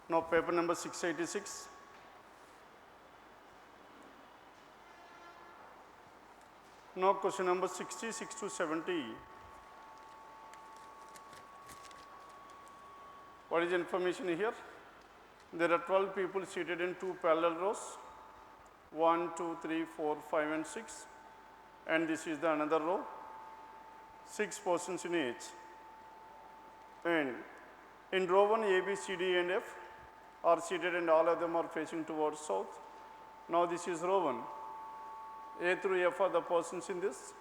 Now paper number 686. Now question number 66 to 70. What is the information here? There are 12 people seated in two parallel rows, 1, 2, 3, 4, 5 and 6, and this is the another row, 6 persons in each. And in row 1, A, B, C, D and F are seated and all of them are facing towards south. Now this is row 1, A through F are the persons in this,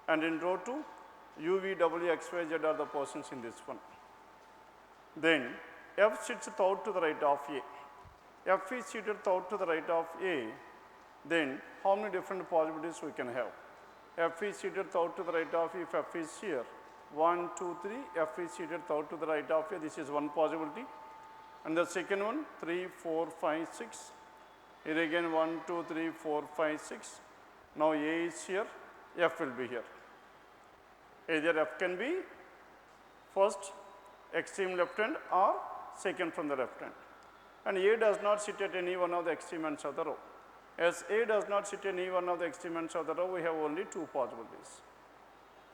and in row 2, U, V, W, X, Y, Z are the persons in this one. Then F sits third to the right of A. F is seated third to the right of A. Then how many different possibilities we can have? F is seated third to the right of A if F is here. 1, 2, 3, F is seated third to the right of A. This is one possibility. And the second one, 3, 4, 5, 6. Here again 1, 2, 3, 4, 5, 6. Now A is here, F will be here. Either F can be first extreme left hand or second from the left hand. And A does not sit at any one of the extreme ends of the row. As A does not sit at any one of the extreme ends of the row, we have only two possibilities.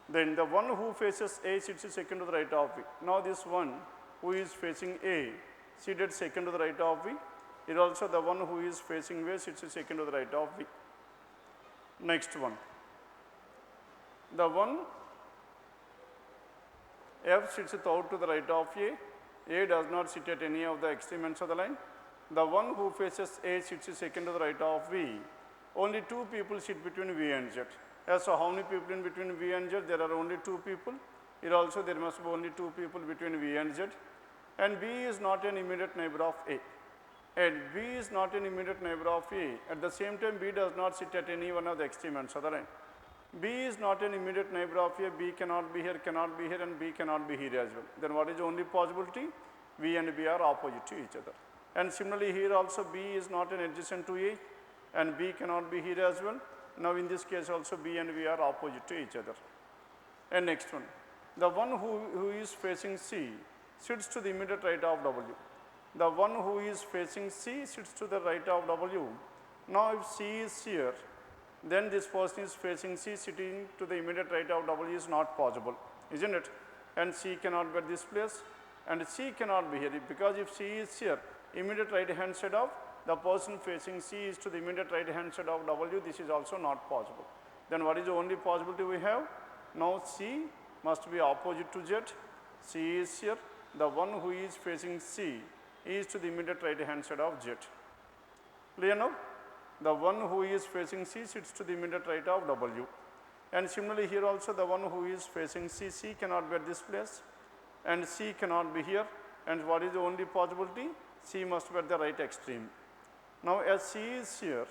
Then the one who faces A sits second to the right of B. Now this one who is facing A seated second to the right of B is also the one who is facing B sits second to the right of B. Next one, the one F sits third to the right of A does not sit at any of the extreme ends of the line. The one who faces A sits second to the right of V. Only two people sit between V and Z. So how many people in between V and Z? There are only two people. Here also there must be only two people between V and Z. And B is not an immediate neighbor of A. And B is not an immediate neighbor of A. At the same time, B does not sit at any one of the extreme ends of the line. B is not an immediate neighbor of A. B cannot be here, and B cannot be here as well. Then what is the only possibility? V and B are opposite to each other. And similarly here also B is not an adjacent to A, and B cannot be here as well. Now in this case also B and V are opposite to each other. And next one, the one who is facing C sits to the immediate right of W. The one who is facing C sits to the right of W. Now if C is here, then this person is facing C sitting to the immediate right of W is not possible, isn't it? And C cannot be at this place, and C cannot be here, because if C is here, immediate right hand side of the person facing C is to the immediate right hand side of W, this is also not possible. Then what is the only possibility we have? Now C must be opposite to Z. C is here, the one who is facing C is to the immediate right hand side of Z. Clear now? The one who is facing C sits to the immediate right of W. And similarly here also the one who is facing C, C cannot be at this place, and C cannot be here. And what is the only possibility? C must be at the right extreme. Now as C is here,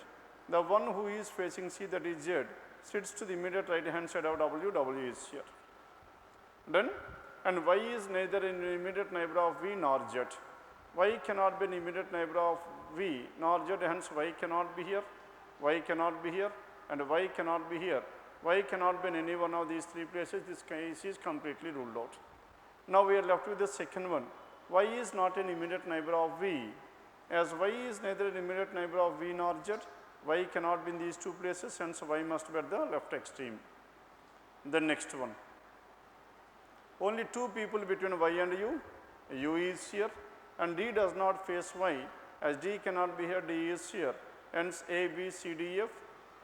the one who is facing C, that is Z, sits to the immediate right hand side of W, W is here. Done? And Y is neither an immediate neighbor of V nor Z. Y cannot be an immediate neighbor of V nor Z, hence Y cannot be here, Y cannot be here, and Y cannot be here. Y cannot be in any one of these three places. This case is completely ruled out. Now we are left with the second one. Y is not an immediate neighbor of V. As Y is neither an immediate neighbor of V nor Z, Y cannot be in these two places, hence Y must be at the left extreme. The next one. Only two people between Y and U. U is here, and D does not face Y. As D cannot be here, D is here. Hence A, B, C, D, F.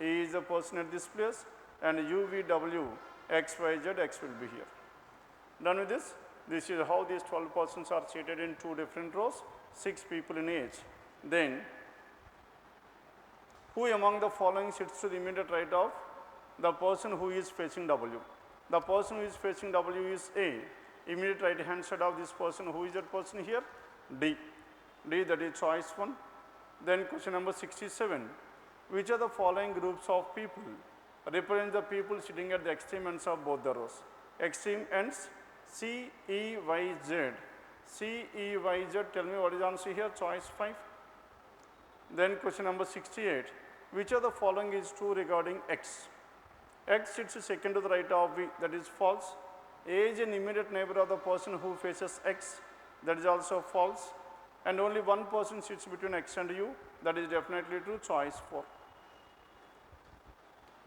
A is the person at this place, and U, V, W, X, Y, Z, X will be here. Done with this? This is how these 12 persons are seated in two different rows, 6 people in each. Then, who among the following sits to the immediate right of the person who is facing W? The person who is facing W is A. Immediate right hand side of this person, who is that person here? D. D, that is choice 1. Then question number 67. Which of the following groups of people represent the people sitting at the extreme ends of both the rows? Extreme ends C, E, Y, Z. C, E, Y, Z. Tell me what is answer here? Choice 5. Then question number 68. Which of the following is true regarding X? X sits second to the right of V, that is false. A is an immediate neighbor of the person who faces X, that is also false. and only one person sits between X and U, that is definitely true, choice 4.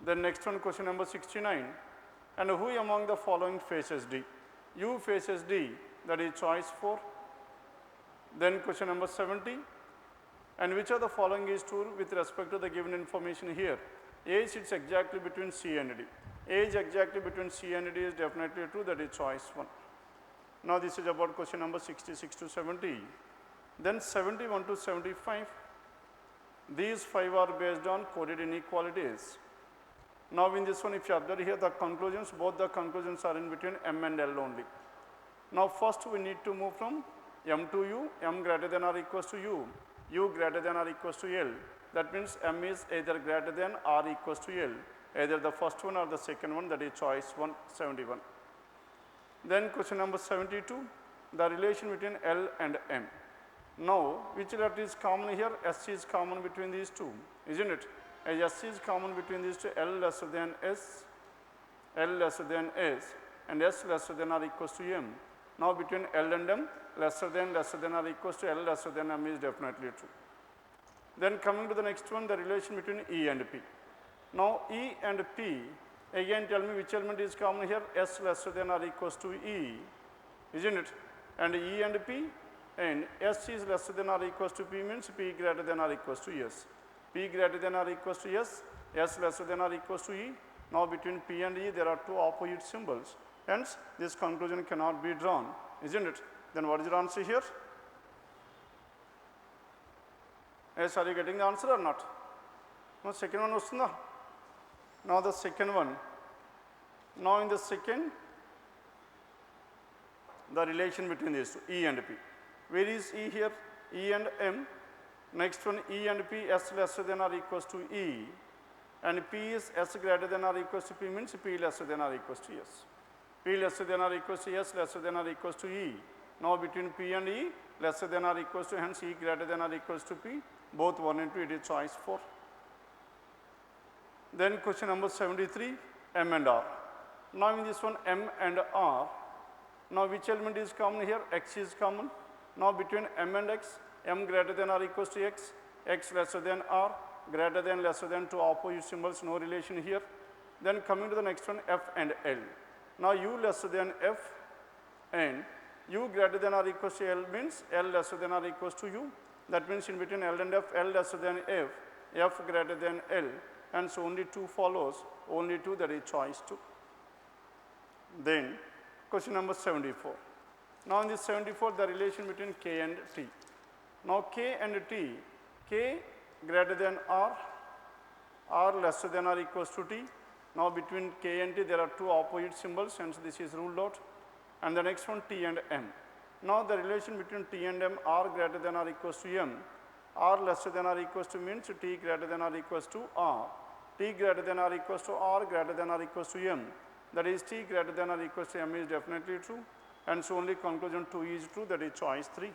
Then next one, question number 69, and who among the following faces D? U faces D, that is choice 4. Then question number 70, and which of the following is true with respect to the given information here? A sits exactly between C and D. A is exactly between C and D is definitely true, that is choice 1. Now this is about question number 66 to 70. Then 71 to 75, these 5 are based on coded inequalities. Now in this one, if you observe here the conclusions, both the conclusions are in between M and L only. Now first we need to move from M to U, M greater than or equals to U, U greater than or equals to L. That means M is either greater than or equals to L, either the first one or the second one, that is choice 1, 71. Then question number 72, the relation between L and M. Now, which letter is common here? S is common between these two, isn't it? As S is common between these two, L lesser than S, L lesser than S, and S lesser than or equals to M. Now, between L and M, lesser than or equals to L lesser than M is definitely true. Then coming to the next one, the relation between E and P. Now, E and P, again tell me which element is common here? S lesser than or equals to E, isn't it? And E and P, and S is lesser than or equals to P means P greater than or equals to S. P greater than or equals to S, S lesser than or equals to E. Now between P and E there are two opposite symbols. Hence this conclusion cannot be drawn, isn't it? Then what is your answer here? Yes, are you getting the answer or not? No, second one was no. Now the second one. Now in the second, the relation between these two, E and P. Where is E here? E and M. Next one, E and P, S lesser than or equals to E. And P is S greater than or equals to P means P lesser than or equals to S. P lesser than or equals to S, lesser than or equals to E. Now between P and E, lesser than or equals to, hence E greater than or equals to P. Both 1 and 2, it is choice 4. Then question number 73, M and R. Now in this one, M and R. Now which element is common here? X is common. Now between M and X, M greater than or equals to X, X lesser than R, greater than lesser than, two opposite symbols, no relation here. Then coming to the next one, F and L. Now U lesser than F and U greater than or equals to L means L lesser than or equals to U. That means in between L and F, L lesser than F, F greater than L, and so only 2 follows, only 2, that is choice 2. Then question number 74. Now in this 74, the relation between K and T. Now K and T, K greater than R, R lesser than or equals to T. Now between K and T there are 2 opposite symbols, hence this is ruled out. And the next one, T and M. Now the relation between T and M, R greater than or equals to M, R lesser than or equals to means T greater than or equals to R, T greater than or equals to R greater than or equals to M. That is T greater than or equals to M is definitely true, and so only conclusion 2 is true, that is choice 3.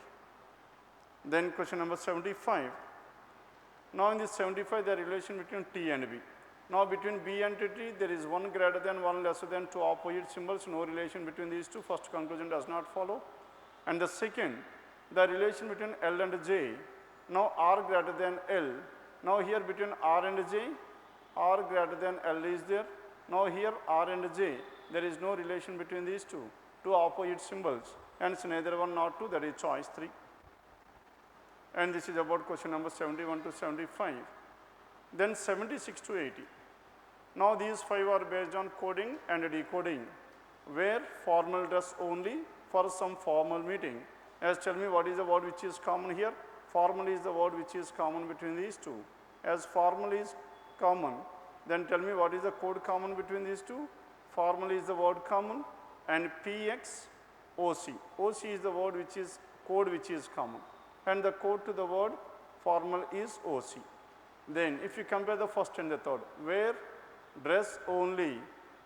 Then question number 75. Now in this 75, the relation between T and B. Now between B and T, there is 1 greater than, 1 lesser than, 2 opposite symbols, no relation between these two. First conclusion does not follow. And the second, the relation between L and J. Now R greater than L. Now here between R and J, R greater than L is there. Now here R and J, there is no relation between these two, 2 opposite symbols. Hence neither 1 nor 2, that is choice 3. And this is about question number 71 to 75. Then 76 to 80. Now these 5 are based on coding and decoding. Wear formal dress only for some formal meeting. As tell me what is the word which is common here? Formal is the word which is common between these two. As formal is common, then tell me what is the code common between these two? Formal is the word common, and PX, OC. OC is the word which is code which is common, and the code to the word formal is OC. Then if you compare the first and the third, wear dress only,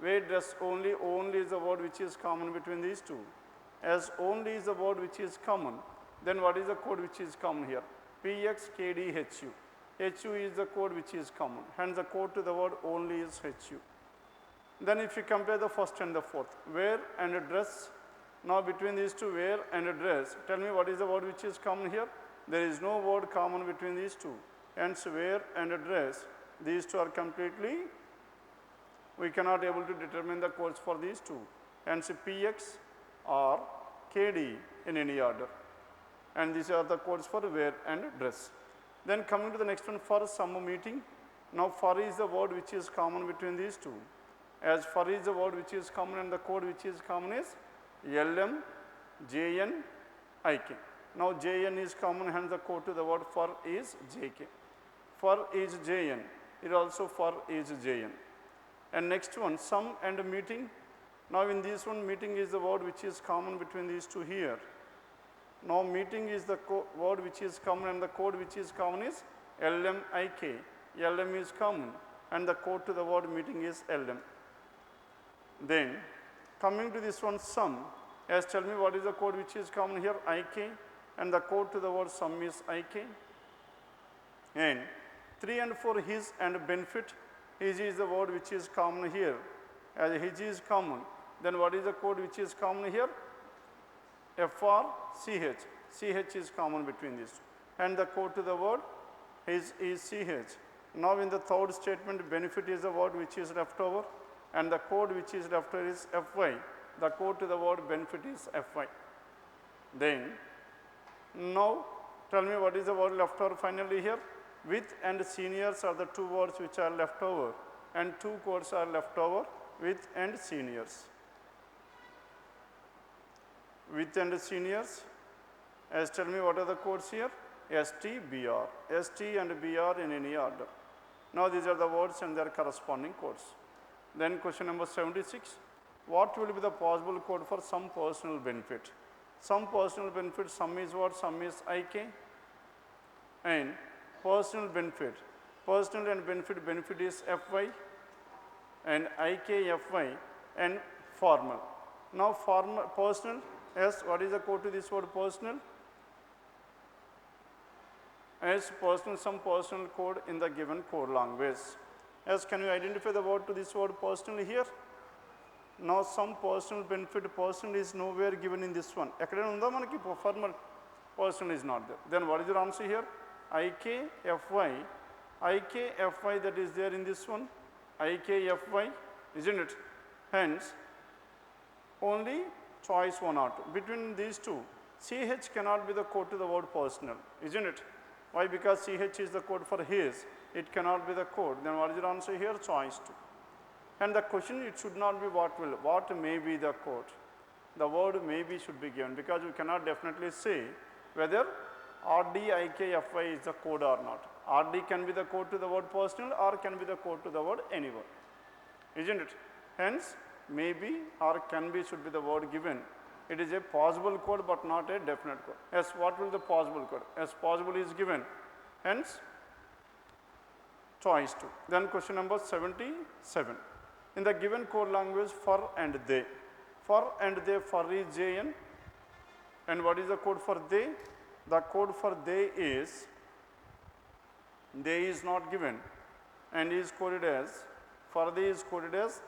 wear dress only, only is the word which is common between these two. As only is the word which is common, then what is the code which is common here? PX, KD, HU. HU is the code which is common, hence the code to the word only is HU. Then if you compare the first and the fourth, wear and dress. Now between these two, wear and dress, tell me what is the word which is common here? There is no word common between these two. Hence, wear and dress, these two are completely, we cannot able to determine the codes for these two. Hence, PX or KD in any order. And these are the codes for wear and dress. Then coming to the next one, for some meeting. Now, for is the word which is common between these two. As for is the word which is common and the code which is common is LM, JN, IK. Now, JN is common, hence the code to the word for is JK. For is JN, it also for is JN. And next one, some and meeting. Now, in this one, meeting is the word which is common between these two here. Now, meeting is the word which is common and the code which is common is LMIK. LM is common and the code to the word meeting is LM. Then, coming to this one, some. As tell me what is the code which is common here, IK, and the code to the word some is IK. And 3 and 4, his and benefit. His is the word which is common here. As his is common, then what is the code which is common here? FR, CH. CH is common between these two. And the code to the word his is CH. Now, in the third statement, benefit is the word which is left over, and the code which is left over is FY. The code to the word benefit is FY. Then, now tell me what is the word left over finally here. With and seniors are the two words which are left over, and two codes are left over, with and seniors. With and seniors, as tell me what are the codes here? ST, BR. ST and BR in any order. Now, these are the words and their corresponding codes. Then question number 76, what will be the possible code for some personal benefit? Some personal benefit, some is what? Some is IK, and personal benefit. Personal and benefit is FY, and IK, FY, and formal. Now, formal, personal, yes, what is the code to this word personal? As personal, some personal code in the given code language. As can you identify the word to this word personal here? Now, some personal benefit, personal is nowhere given in this one. Formal personal is not there. Then what is your answer here? IK, FY. IK, FY that is there in this one. IK, FY, isn't it? Hence, only choice 1 or 2. Between these two, CH cannot be the code to the word personal, isn't it? Why? Because CH is the code for his, it cannot be the code. Then what is your answer here? Choice 2. And the question, it should not be what will, what may be the code. The word maybe should be given, because we cannot definitely say whether RDIKFY is the code or not. RD can be the code to the word personal or can be the code to the word anyone, isn't it? Hence, maybe or can be should be the word given. It is a possible code but not a definite code. Yes, what will the possible code? Yes, possible is given. Hence, choice 2. Then question number 77. In the given code language, for and they. For and they, for is JN. And what is the code for they? The code for they is not given and is coded as, for they is coded as,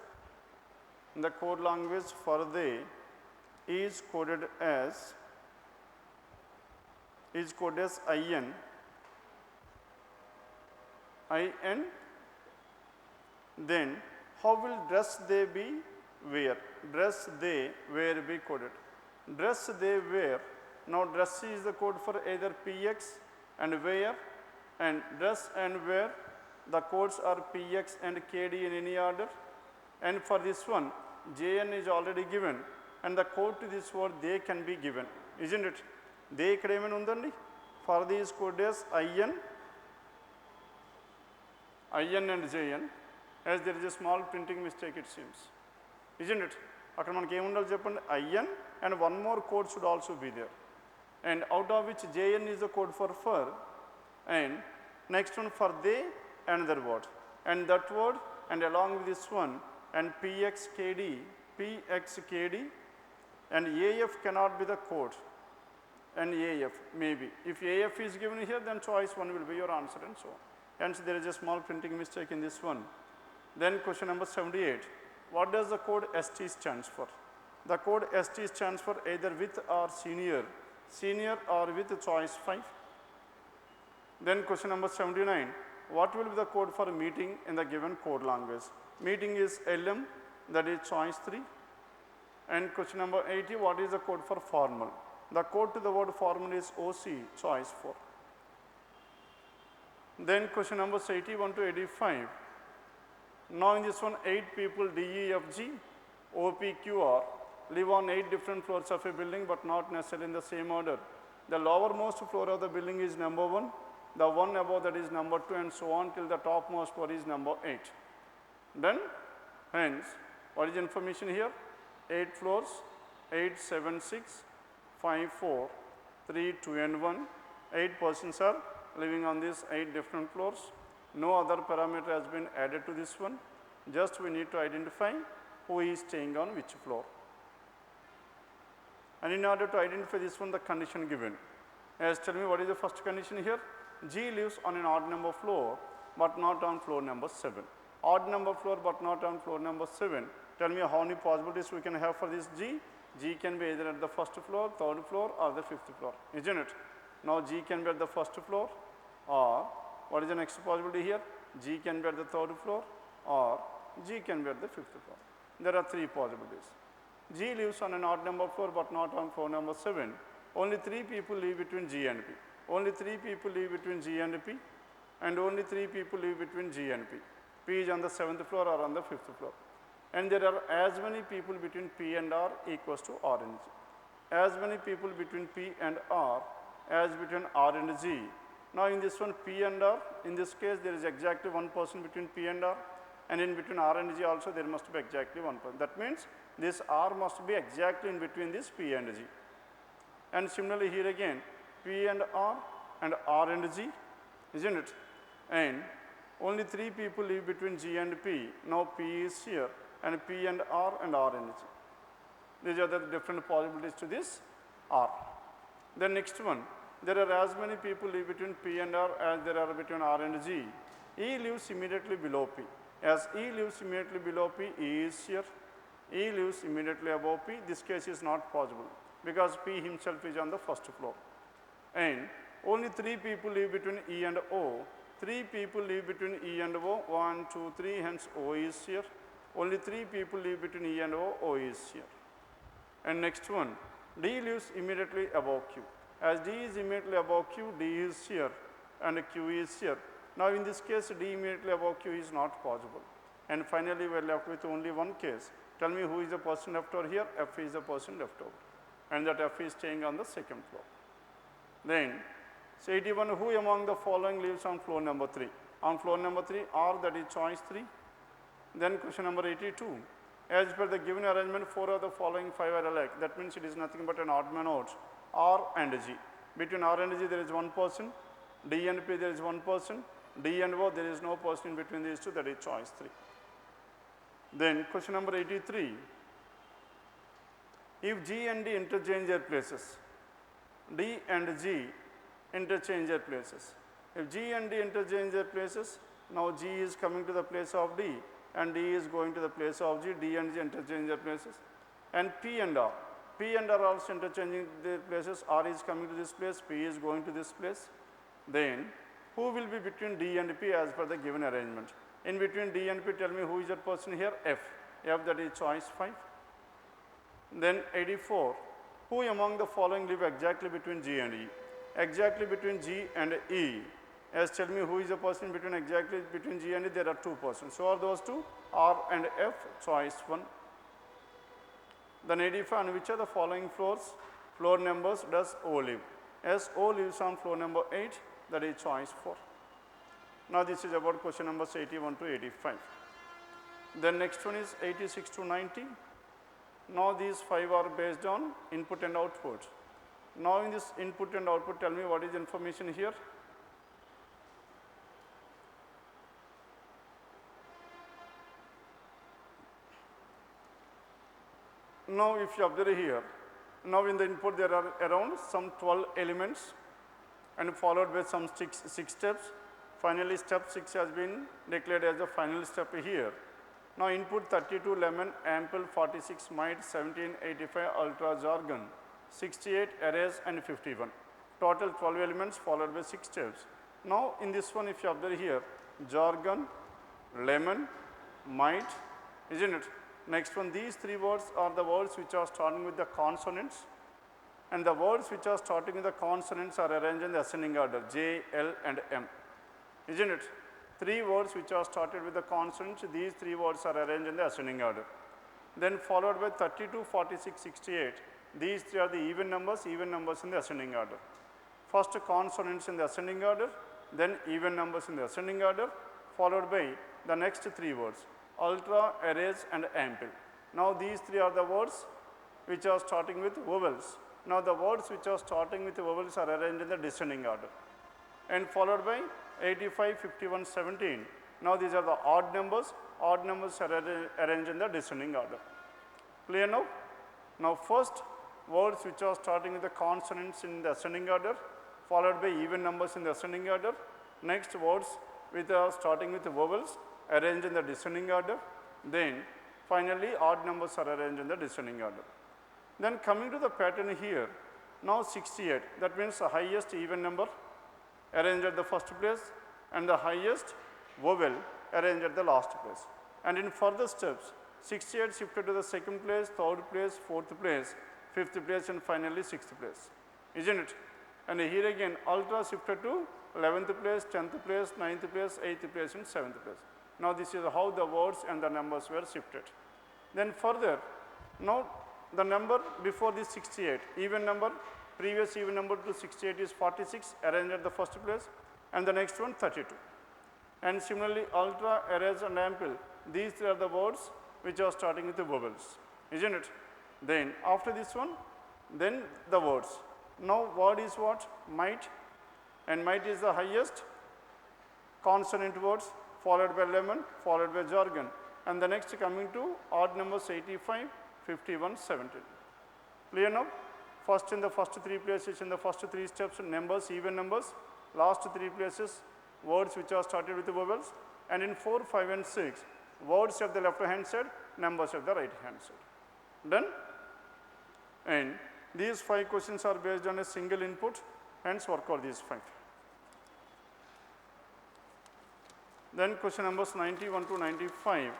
in the code language for they is coded as IN. Then how will dress they be wear? Dress they wear be coded. Dress they wear. Now dress is the code for either PX and wear, and dress and wear, the codes are PX and KD in any order. And for this one, JN is already given, and the code to this word they can be given, isn't it? They ikkada emani undandi. For these code is IN and JN, as there is a small printing mistake it seems, isn't it? Akkada manaki em undali cheppandi, IN and one more code should also be there, and out of which JN is the code for fur, and next one for they another word, and that word and along with this one and PXKD, and AF cannot be the code, and AF maybe. If AF is given here, then choice 1 will be your answer and so on. Hence there is a small printing mistake in this one. Then question number 78. What does the code ST stands for? The code ST stands for either with or senior or with choice 5. Then question number 79, what will be the code for meeting in the given code language? Meeting is LM, that is choice 3. And question number 80, what is the code for formal? The code to the word formal is OC, choice 4. Then question numbers 81 to 85. Now in this one, 8 people D, E, F, G, O, P, Q, R live on 8 different floors of a building but not necessarily in the same order. The lowermost floor of the building is number 1, the one above that is number 2, and so on till the topmost floor is number 8. Then hence, what is the information here? 8 floors, 8, 7, 6, 5, 4, 3, 2 and 1. 8 persons are living on these 8 different floors. No other parameter has been added to this one. Just we need to identify who is staying on which floor. And in order to identify this one, the condition given. As tell me what is the first condition here? G lives on an odd number floor but not on floor number 7. Odd number floor but not on floor number 7. Tell me how many possibilities we can have for this G. G can be either at the first floor, third floor or the fifth floor, isn't it? Now G can be at the first floor, or what is the next possibility here? G can be at the third floor or G can be at the fifth floor. There are 3 possibilities. G lives on an odd number floor but not on floor number 7. Only 3 people live between G and P. Only 3 people live between G and P, and only 3 people live between G and P. P is on the 7th floor or on the 5th floor. And there are as many people between P and R equals to R and G. As many people between P and R as between R and G. Now in this one, P and R, in this case there is exactly 1 person between P and R, and in between R and G also there must be exactly 1 person. That means this R must be exactly in between this P and G. And similarly here again, P and R and G, isn't it? And only 3 people live between G and P. Now P is here, and P and R and G. These are the different possibilities to this R. The next one, there are as many people live between P and R as there are between R and G. E lives immediately below P. As E lives immediately below P, E is here. E lives immediately above P. This case is not possible because P himself is on the first floor. And only 3 people live between E and O. 3 people live between E and O. 1, 2, 3, hence O is here. Only 3 people live between E and O. O is here. And next one, D lives immediately above Q. As D is immediately above Q, D is here and Q is here. Now in this case, D immediately above Q is not possible. And finally, we are left with only one case. Tell me who is the person left over here? F is the person left over. And that F is staying on the 2nd floor. Then, say 81, who among the following lives on floor number 3? On floor number 3, R, that is choice 3. Then question number 82. As per the given arrangement, 4 of the following 5 are alike. That means it is nothing but an odd man out. R and G. Between R and G there is 1 person. D and P there is 1 person. D and O there is no person in between these 2, that is choice 3. Then question number 83. If G and D interchange their places, D and G interchange their places. If G and D interchange their places, now G is coming to the place of D and D is going to the place of G. D and G interchange their places. And P and R. P and R are also interchanging their places. R is coming to this place, P is going to this place. Then who will be between D and P as per the given arrangement? In between D and P, tell me who is that person here? F. F, that is choice 5. Then 84. Who among the following live exactly between G and E? Exactly between G and E. As tell me who is the person between exactly between G and E? There are 2 persons. So are those 2? R and F, choice 1. Then 85, on which of the following floor numbers does O live? As O lives on floor number 8, that is choice 4. Now this is about question numbers 81 to 85. Then next one is 86 to 90. Now these 5 are based on input and output. Now in this input and output, tell me what is the information here? Now if you observe here, now in the input there are around some 12 elements and followed by some 6 steps. Finally, step 6 has been declared as the final step here. Now input 32 lemon, ample 46 mite, 1785 ultra jargon, 68 arrays and 51. Total 12 elements followed by 6 steps. Now, in this one, if you observe here, jargon, lemon, might, isn't it? Next one, these three words are the words which are starting with the consonants, and the words which are starting with the consonants are arranged in the ascending order, J, L and M, isn't it? Three words which are started with the consonants, these three words are arranged in the ascending order. Then followed by 32, 46, 68, these three are the even numbers in the ascending order. First consonants in the ascending order, then even numbers in the ascending order, followed by the next three words, ultra, erase and ample. Now these three are the words which are starting with vowels. Now the words which are starting with vowels are arranged in the descending order, and followed by 85, 51, 17. Now these are the odd numbers are arranged in the descending order. Clear now? Now first words which are starting with the consonants in the ascending order, followed by even numbers in the ascending order. Next words which are starting with the vowels arranged in the descending order. Then finally odd numbers are arranged in the descending order. Then coming to the pattern here, now 68, that means the highest even number arranged at the first place and the highest vowel arranged at the last place. And in further steps, 68 shifted to the second place, third place, fourth place, fifth place and finally sixth place, isn't it? And here again ultra shifted to 11th place, 10th place, 9th place, 8th place and 7th place. Now this is how the words and the numbers were shifted. Then further, now the number before this 68, even number, previous even number to 68 is 46, arranged at the first place, and the next one 32. And similarly ultra, erase and ample, these three are the words which are starting with the vowels, isn't it? Then after this one, then the words. Now word is what? Might, and might is the highest consonant words, followed by lemon, followed by jargon, and the next coming to odd numbers 85, 51, 17. Clear now? First in the first three places, in the first three steps, numbers, even numbers, last three places, words which are started with the vowels, and in 4, 5 and 6, words at the left hand side, numbers at the right hand side. Done? And these 5 questions are based on a single input, hence work out these 5. Then question numbers 91 to 95.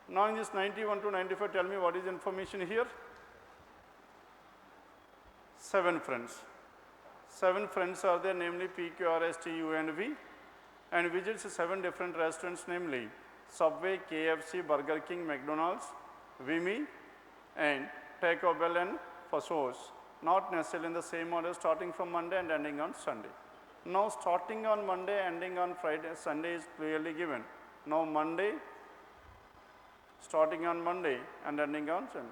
Now in this 91 to 95, tell me what is information here? 7 friends. 7 friends are there, namely P, Q, R, S, T, U and V, and visits 7 different restaurants, namely Subway, KFC, Burger King, McDonald's, Vimy and Taco Bell and Fossos, not necessarily in the same order, starting from Monday and ending on Sunday. Now starting on Monday, ending on Friday, Sunday is clearly given. Now Monday, starting on Monday and ending on Sunday.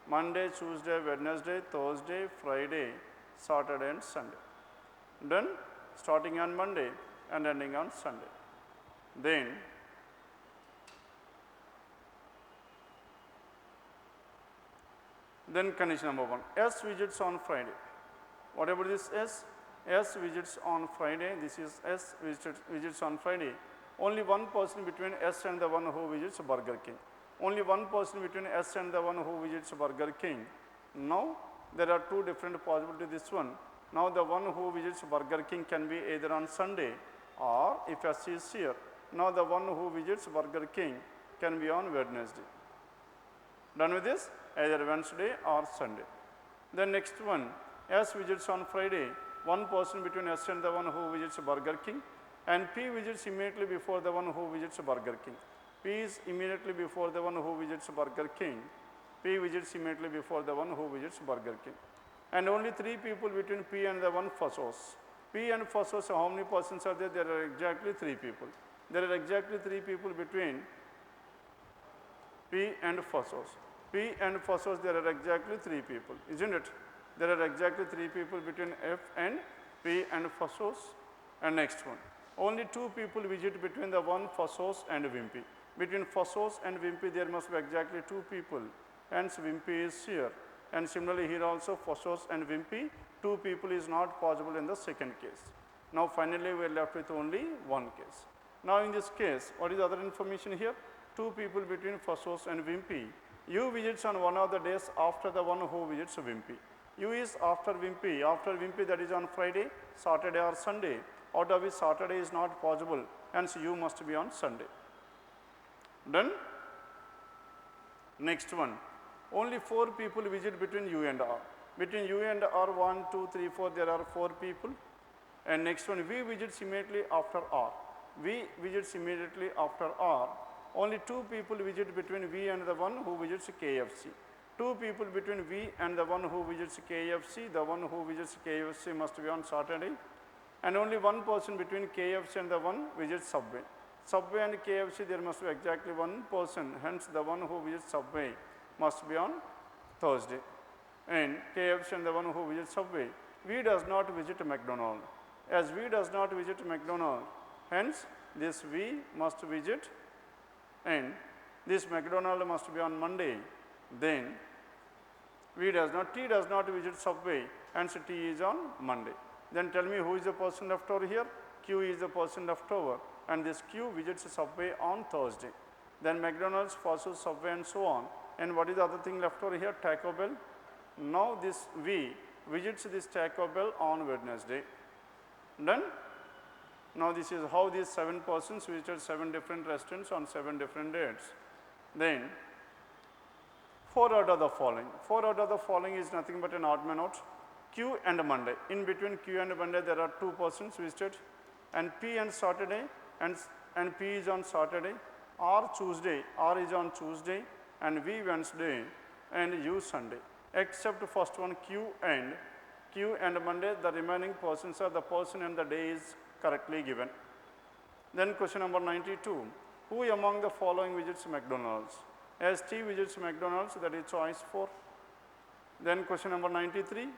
Monday, Tuesday, Wednesday, Thursday, Friday, Saturday and Sunday. Done? Starting on Monday and ending on Sunday. Then condition number 1, S visits on Friday. Whatever this S visits on Friday, this is S visits on Friday. Only one person between S and the one who visits Burger King. Only one person between S and the one who visits Burger King. Now there are 2 different possibilities this one. Now the one who visits Burger King can be either on Sunday or if S is here. Now the one who visits Burger King can be on Wednesday. Done with this? Either Wednesday or Sunday. The next one, S visits on Friday. One person between S and the one who visits Burger King, and P visits immediately before the one who visits Burger King. P is immediately before the one who visits Burger King. P visits immediately before the one who visits Burger King. And only 3 people between P and the one Fossos. P and Fossos, how many persons are there? There are exactly 3 people. There are exactly 3 people between P and Fossos. P and Fossos, there are exactly 3 people, isn't it? There are exactly 3 people between F and P and Fossos. And next one, only 2 people visit between the one Fossos and Wimpy. Between Fossos and Wimpy, there must be exactly 2 people, hence Wimpy is here. And similarly here also Fossos and Wimpy, 2 people is not possible in the second case. Now finally we are left with only one case. Now in this case, what is the other information here? 2 people between Fossos and Wimpy. U visits on one of the days after the one who visits Wimpy. U is after Wimpy that is on Friday, Saturday or Sunday, out of which Saturday is not possible, hence U must be on Sunday. Done? Next one, only 4 people visit between U and R. Between U and R, 1, 2, 3, 4, there are 4 people. And next one, V visits immediately after R. V visits immediately after R. Only 2 people visit between V and the one who visits KFC. 2 people between V and the one who visits KFC. The one who visits KFC must be on Saturday. And only 1 person between KFC and the one visits Subway. Subway and KFC, there must be exactly 1 person. Hence, the one who visits Subway must be on Thursday. And KFC and the one who visits Subway. V does not visit McDonald's. As V does not visit McDonald's, hence this V must visit and this McDonald must be on Monday. Then T does not visit Subway, hence T is on Monday. Then tell me who is the person left over here? Q is the person left over, and this Q visits Subway on Thursday. Then McDonald's follows Subway and so on. And what is the other thing left over here? Taco Bell. Now this V visits this Taco Bell on Wednesday. Done? Now this is how these 7 persons visited 7 different restaurants on 7 different dates. Then 4 out of the following. 4 out of the following is nothing but an odd man out. Q and Monday. In between Q and Monday there are 2 persons visited, and P and Saturday, and P is on Saturday. R Tuesday, R is on Tuesday, and V Wednesday, and U Sunday. Except first one Q and Monday, the remaining persons are the person and the day is correctly given. Then question number 92, who among the following visits McDonald's? As T visits McDonald's, that is choice 4. Then question number 93,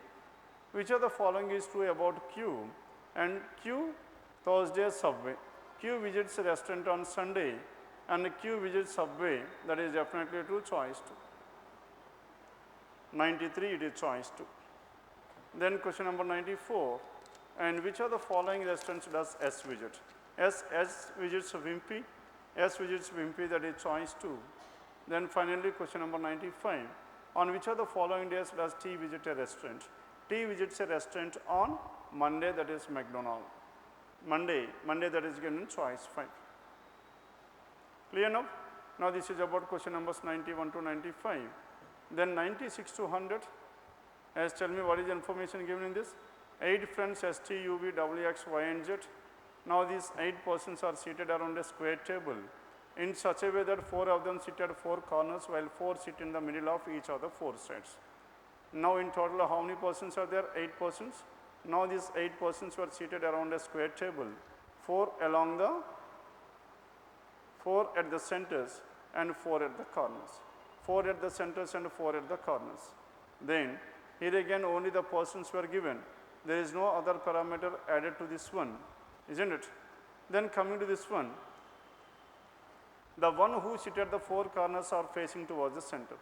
which of the following is true about Q? And Q, Thursday Subway. Q visits a restaurant on Sunday, and Q visits Subway, that is definitely true, choice 2. 93, it is choice 2. Then question number 94, and which of the following restaurants does S visit? S visits Wimpy, that is choice 2. Then finally question number 95, on which of the following days does T visit a restaurant? T visits a restaurant on Monday, that is McDonald. Monday that is given in choice 5. Clear enough? Now this is about question numbers 91 to 95. Then 96 to 100, as tell me what is the information given in this? 8 friends S, T, U, V, W, X, Y and Z. Now these 8 persons are seated around a square table in such a way that 4 of them sit at 4 corners while 4 sit in the middle of each of the 4 sides. Now in total how many persons are there? 8 persons. Now these 8 persons were seated around a square table, 4 at the centers and 4 at the corners. 4 at the centers and 4 at the corners. Then here again only the persons were given. There is no other parameter added to this one, isn't it? Then coming to this one, the one who sit at the 4 corners are facing towards the center.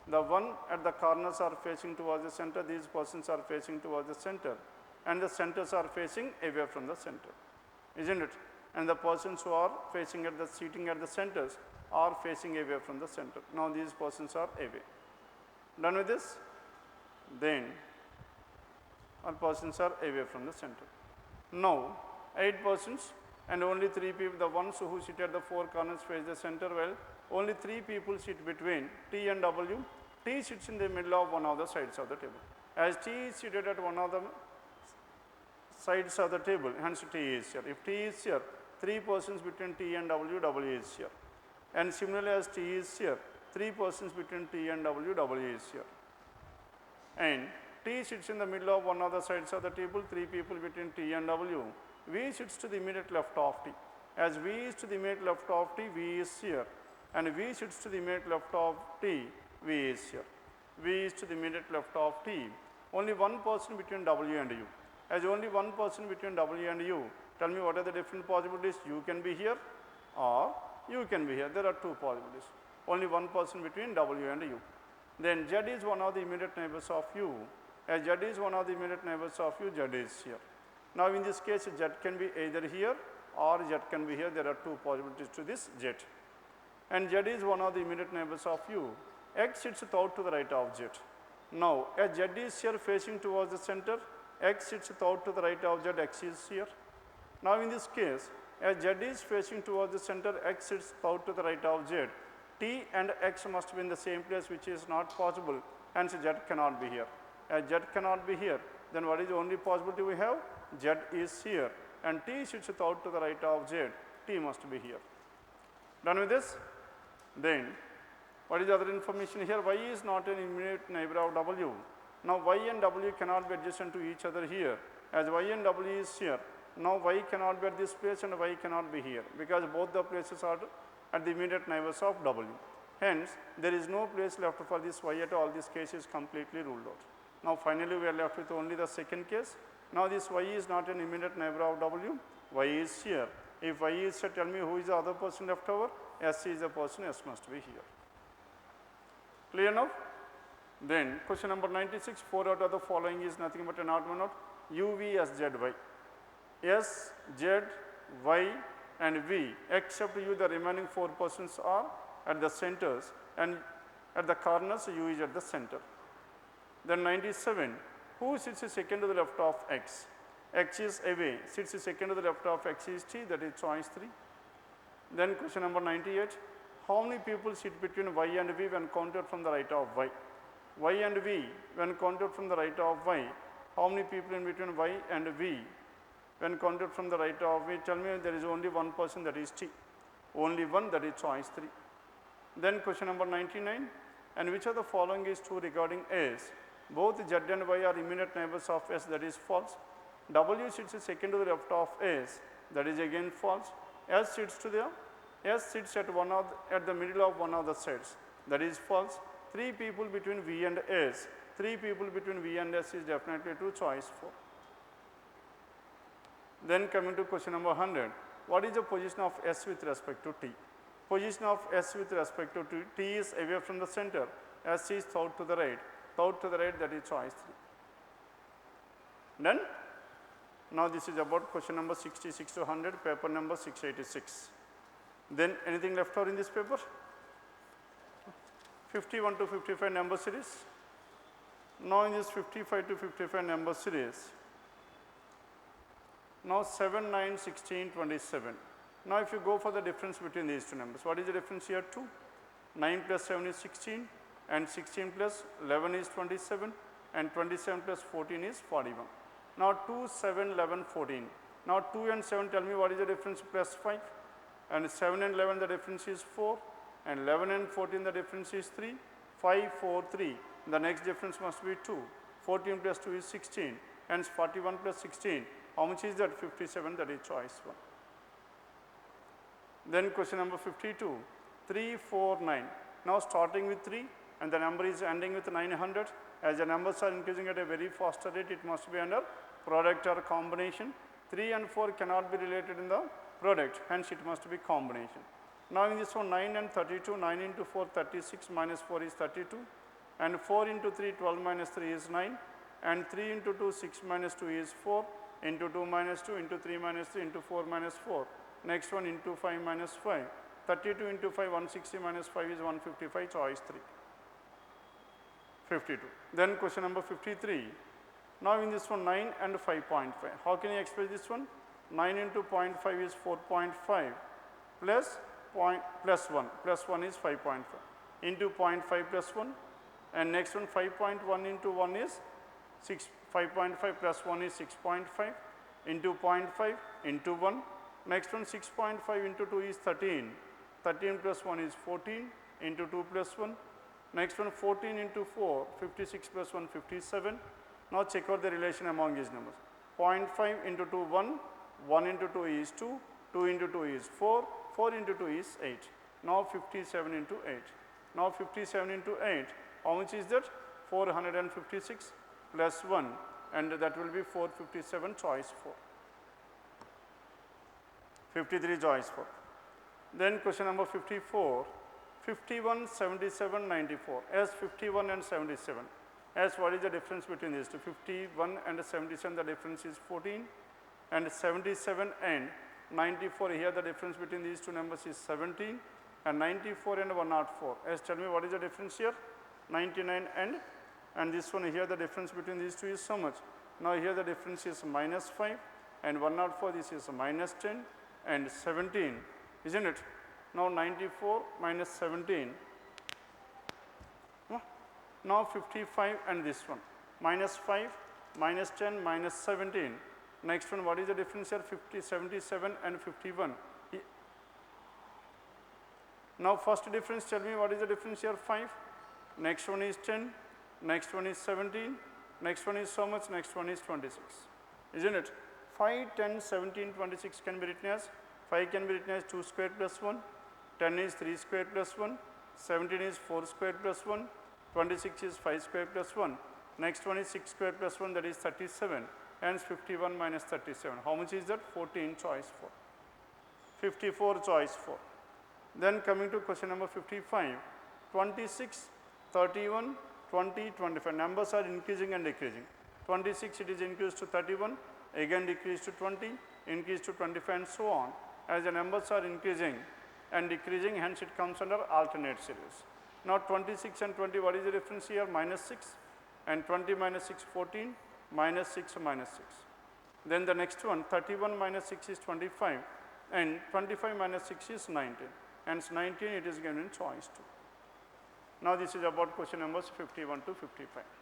The one at the corners are facing towards the center, these persons are facing towards the center, and the centers are facing away from the center, isn't it? And the persons who are facing at the seating at the centers are facing away from the center. Now these persons are away. Done with this? Then all persons are away from the center. Now 8 persons and only 3 people, the ones who sit at the 4 corners face the center, well, only 3 people sit between T and W. T sits in the middle of one of the sides of the table. As T is seated at one of the sides of the table, hence T is here. If T is here, 3 persons between T and W, W is here. And similarly as T is here, 3 persons between T and W, W is here. And T sits in the middle of one of the sides of the table, 3 people between T and W. V sits to the immediate left of T. As V is to the immediate left of T, V is here. And V sits to the immediate left of T, V is here. V is to the immediate left of T. Only 1 person between W and U. As only 1 person between W and U, tell me what are the different possibilities? U can be here or U can be here. There are 2 possibilities. Only 1 person between W and U. Then Z is one of the immediate neighbors of U. As Z is one of the immediate neighbors of U, Z is here. Now in this case, Z can be either here or Z can be here. There are 2 possibilities to this Z. And Z is one of the immediate neighbors of U. X sits out to the right of Z. Now, as Z is here facing towards the center, X sits out to the right of Z, X is here. Now, in this case, as Z is facing towards the center, X sits out to the right of Z. T and X must be in the same place, which is not possible, hence Z cannot be here. As Z cannot be here, then what is the only possibility we have? Z is here, and T sits out to the right of Z. T must be here. Done with this? Then, what is the other information here? Y is not an immediate neighbor of W. Now, Y and W cannot be adjacent to each other here. As Y and W is here, now Y cannot be at this place and Y cannot be here, because both the places are at the immediate neighbors of W. Hence, there is no place left for this Y at all. This case is completely ruled out. Now, finally, we are left with only the second case. Now, this Y is not an immediate neighbor of W. Y is here. If Y is here, tell me who is the other person left over? S is the person, S must be here. Clear enough? Then, question number 96, 4 out of the following is nothing but an odd one out. U, V, S, Z, Y. S, Z, Y, and V, except U, the remaining 4 persons are at the centers, and at the corners, U is at the center. Then 97, who sits second to the left of X? X is away, sits second to the left of X is T, that is choice 3. Then question number 98, how many people sit between Y and V when counted from the right of Y? Y and V, when counted from the right of Y, how many people in between Y and V? When counted from the right of V, tell me there is only one person, that is T. Only one, that is choice 3. Then question number 99, and which of the following is true regarding S? Both Z and Y are immediate neighbors of S, that is false. W sits second to the left of S, that is again false. S sits at the middle of one of the sets, that is false. 3 people between V and S. 3 people between V and S is definitely true, choice 4. Then coming to question number 100, what is the position of S with respect to T? Position of S with respect to T is away from the center, S is out to the right, that is choice 3. Done? Now this is about question number 66 to 100, paper number 686. Then anything left over in this paper? 51 to 55 number series. Now in this 55 to 55 number series, now 7, 9, 16, 27. Now if you go for the difference between these two numbers, what is the difference here? 2. 9 plus 7 is 16, and 16 plus 11 is 27, and 27 plus 14 is 41. Now 2, 7, 11, 14. Now 2 and 7, tell me what is the difference plus 5, and 7 and 11 the difference is 4, and 11 and 14 the difference is 3, 5, 4, 3. The next difference must be 2. 14 plus 2 is 16, hence 41 plus 16. How much is that? 57, that is choice 1. Then question number 52, 3, 4, 9. Now starting with 3 and the number is ending with 900. As the numbers are increasing at a very faster rate, it must be under product or combination. 3 and 4 cannot be related in the product, hence it must be combination. Now in this one 9 and 32, 9 into 4, 36, minus 4 is 32, and 4 into 3, 12 minus 3 is 9, and 3 into 2, 6 minus 2 is 4, into 2 minus 2, into 3 minus 3, into 4 minus 4. Next one into 5 minus 5. 32 into 5, 160 minus 5 is 155, choice 3. 52. Then question number 53. Now in this one 9 and 5.5. How can you express this one? 9 into 0.5 is 4.5 plus 1. Plus 1 is 5.5 into 0.5 plus 1. And next one 5.1 into 1 is 6. 5.5 plus 1 is 6.5 into 0.5 into 1. Next one 6.5 into 2 is 13. 13 plus 1 is 14 into 2 plus 1. Next one 14 into 4, 56 plus 1, 57. Now check out the relation among these numbers. 0.5 into 2, 1. 1 into 2 is 2. 2 into 2 is 4. 4 into 2 is 8. Now 57 into 8. Now 57 into 8. How much is that? 456 plus 1, and that will be 457, choice 4. 53, choice 4. Then question number 54, 51, 77, 94. As 51 and 77. As what is the difference between these two? 51 and 77, the difference is 14, and 77 and 94, here the difference between these two numbers is 17, and 94 and 104. As tell me what is the difference here? 99 and and this one here the difference between these two is so much. Now here the difference is minus 5 and 104, this is minus 10 and 17, isn't it? Now 94 minus 17, now 55 and this one, minus 5, minus 10, minus 17. Next one, what is the difference here? 77 and 51. Now first difference, tell me what is the difference here? 5. Next one is 10, next one is 17, next one is so much, next one is 26, isn't it? 5, 10, 17, 26 can be written as, 5 can be written as 2 squared plus 1, 10 is 3 squared plus 1, 17 is 4 squared plus 1, 26 is 5 squared plus 1, next one is 6 squared plus 1, that is 37, hence 51 minus 37. How much is that? 14, choice 4. 54, choice 4. Then coming to question number 55, 26, 31, 20, 25. Numbers are increasing and decreasing. 26 it is increased to 31, again decreased to 20, increased to 25 and so on. As the numbers are increasing and decreasing, hence it comes under alternate series. Now 26 and 20, what is the difference here? Minus 6 and 20 minus 6, 14, minus 6 minus 6. Then the next one, 31 minus 6 is 25 and 25 minus 6 is 19. Hence 19 it is given in choice 2. Now this is about question numbers 51 to 55.